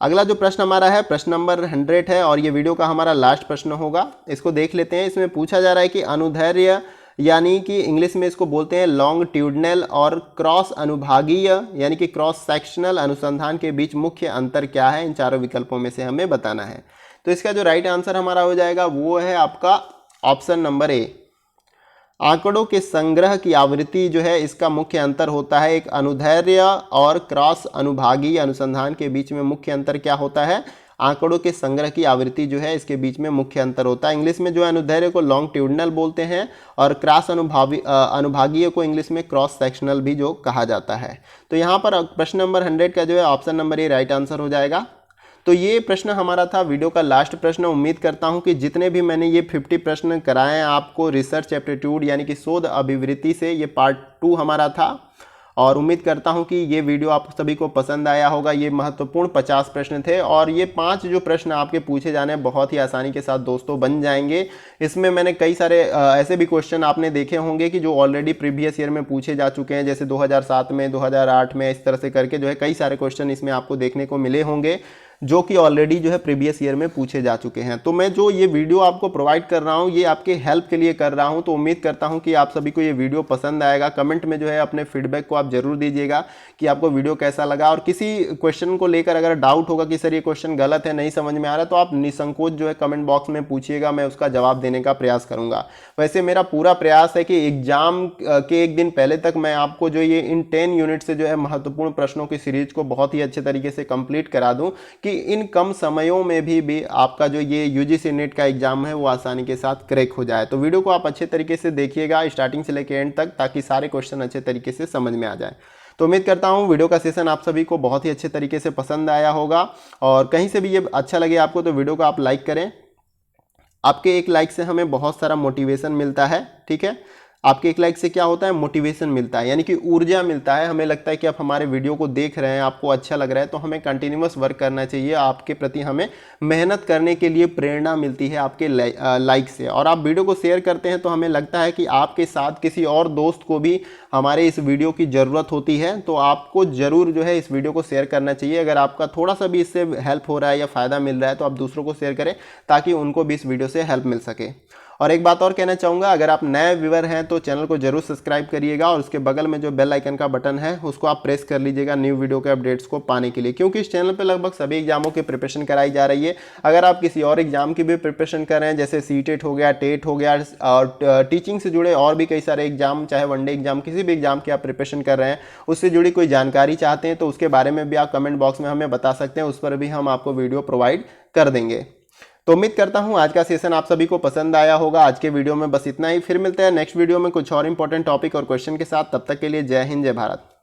Speaker 1: अगला जो प्रश्न हमारा है प्रश्न नंबर 100 है और ये वीडियो का हमारा लास्ट प्रश्न होगा। इसको देख लेते हैं। इसमें पूछा जा रहा है कि अनुदैर्ध्य यानी कि इंग्लिश में इसको बोलते हैं लॉन्गिट्यूडनल और क्रॉस अनुभागीय यानी कि क्रॉस सेक्शनल अनुसंधान के बीच मुख्य अंतर क्या है, इन चारों विकल्पों में से हमें बताना है। तो इसका जो राइट आंसर हमारा हो जाएगा वो है आपका ऑप्शन नंबर ए, आंकड़ों के संग्रह की आवृत्ति जो है इसका मुख्य अंतर होता है। एक अनुदैर्ध्य और क्रॉस अनुभागीय अनुसंधान के बीच में मुख्य अंतर क्या होता है, आंकड़ों के संग्रह की आवृत्ति जो है इसके बीच में मुख्य अंतर होता है। इंग्लिश में जो है अनुदैर्ध्य को लॉन्गिट्यूडनल बोलते हैं और क्रॉस अनुभागीय को इंग्लिश में क्रॉस सेक्शनल भी जो कहा जाता है। तो यहाँ पर प्रश्न नंबर 100 का जो है option number A right answer हो जाएगा। तो ये प्रश्न हमारा था वीडियो का लास्ट प्रश्न। उम्मीद करता हूँ कि जितने भी मैंने ये 50 प्रश्न कराए हैं आपको रिसर्च एप्टीट्यूड यानी कि शोध अभिवृत्ति से, ये पार्ट 2 हमारा था और उम्मीद करता हूं कि ये वीडियो आप सभी को पसंद आया होगा। ये महत्वपूर्ण 50 प्रश्न थे और ये 5 जो प्रश्न आपके पूछे जाने बहुत ही आसानी के साथ दोस्तों बन जाएंगे। इसमें मैंने कई सारे ऐसे भी क्वेश्चन आपने देखे होंगे कि जो ऑलरेडी प्रीवियस ईयर में पूछे जा चुके हैं, जैसे 2007 में, 2008 में, इस तरह से करके जो है कई सारे क्वेश्चन इसमें आपको देखने को मिले होंगे जो कि ऑलरेडी जो है प्रीवियस ईयर में पूछे जा चुके हैं। तो मैं जो ये वीडियो आपको प्रोवाइड कर रहा हूँ ये आपके हेल्प के लिए कर रहा हूँ। तो उम्मीद करता हूँ कि आप सभी को ये वीडियो पसंद आएगा। कमेंट में जो है अपने फीडबैक को आप जरूर दीजिएगा कि आपको वीडियो कैसा लगा, और किसी क्वेश्चन को लेकर अगर डाउट होगा कि सर ये क्वेश्चन गलत है, नहीं समझ में आ रहा, तो आप निसंकोच जो है कमेंट बॉक्स में पूछिएगा, मैं उसका जवाब देने का प्रयास करूँगा। वैसे मेरा पूरा प्रयास है कि एग्जाम के एक दिन पहले तक मैं आपको जो ये इन 10 यूनिट से जो है महत्वपूर्ण प्रश्नों की सीरीज को बहुत ही अच्छे तरीके से कंप्लीट करा दूं कि इन कम समयों में भी आपका जो ये यूजीसी नेट का एग्जाम है वो आसानी के साथ क्रैक हो जाए। तो वीडियो को आप अच्छे तरीके से देखिएगा स्टार्टिंग से लेकर एंड तक, ताकि सारे क्वेश्चन अच्छे तरीके से समझ में आ जाए। तो उम्मीद करता हूँ वीडियो का सेशन आप सभी को बहुत ही अच्छे तरीके से पसंद आया होगा, और कहीं से भी ये अच्छा लगे आपको तो वीडियो को आप लाइक करें। आपके एक लाइक से हमें बहुत सारा मोटिवेशन मिलता है, ठीक है। आपके एक लाइक से क्या होता है, मोटिवेशन मिलता है, यानी कि ऊर्जा मिलता है। हमें लगता है कि आप हमारे वीडियो को देख रहे हैं, आपको अच्छा लग रहा है, तो हमें कंटिन्यूअस वर्क करना चाहिए। आपके प्रति हमें मेहनत करने के लिए प्रेरणा मिलती है आपके लाइक से। और आप वीडियो को शेयर करते हैं तो हमें लगता है कि आपके साथ किसी और दोस्त को भी हमारे इस वीडियो की ज़रूरत होती है। तो आपको ज़रूर जो है इस वीडियो को शेयर करना चाहिए। अगर आपका थोड़ा सा भी इससे हेल्प हो रहा है या फ़ायदा मिल रहा है तो आप दूसरों को शेयर करें, ताकि उनको भी इस वीडियो से हेल्प मिल सके। और एक बात और कहना चाहूँगा, अगर आप नए व्यूअर हैं तो चैनल को जरूर सब्सक्राइब करिएगा, और उसके बगल में जो बेल आइकन का बटन है उसको आप प्रेस कर लीजिएगा न्यू वीडियो के अपडेट्स को पाने के लिए, क्योंकि इस चैनल पे लगभग सभी एग्जामों की प्रिपरेशन कराई जा रही है। अगर आप किसी और एग्जाम की भी प्रिपरेशन कर रहे हैं, जैसे सीटेट हो गया, टेट हो गया, और टीचिंग से जुड़े और भी कई सारे एग्जाम, चाहे वनडे एग्जाम, किसी भी एग्जाम की आप प्रिपरेशन कर रहे हैं, उससे जुड़ी कोई जानकारी चाहते हैं तो उसके बारे में भी आप कमेंट बॉक्स में हमें बता सकते हैं, उस पर भी हम आपको वीडियो प्रोवाइड कर देंगे। तो उम्मीद करता हूं आज का सेशन आप सभी को पसंद आया होगा। आज के वीडियो में बस इतना ही, फिर मिलते हैं नेक्स्ट वीडियो में कुछ और इंपॉर्टेंट टॉपिक और क्वेश्चन के साथ। तब तक के लिए जय हिंद, जय भारत।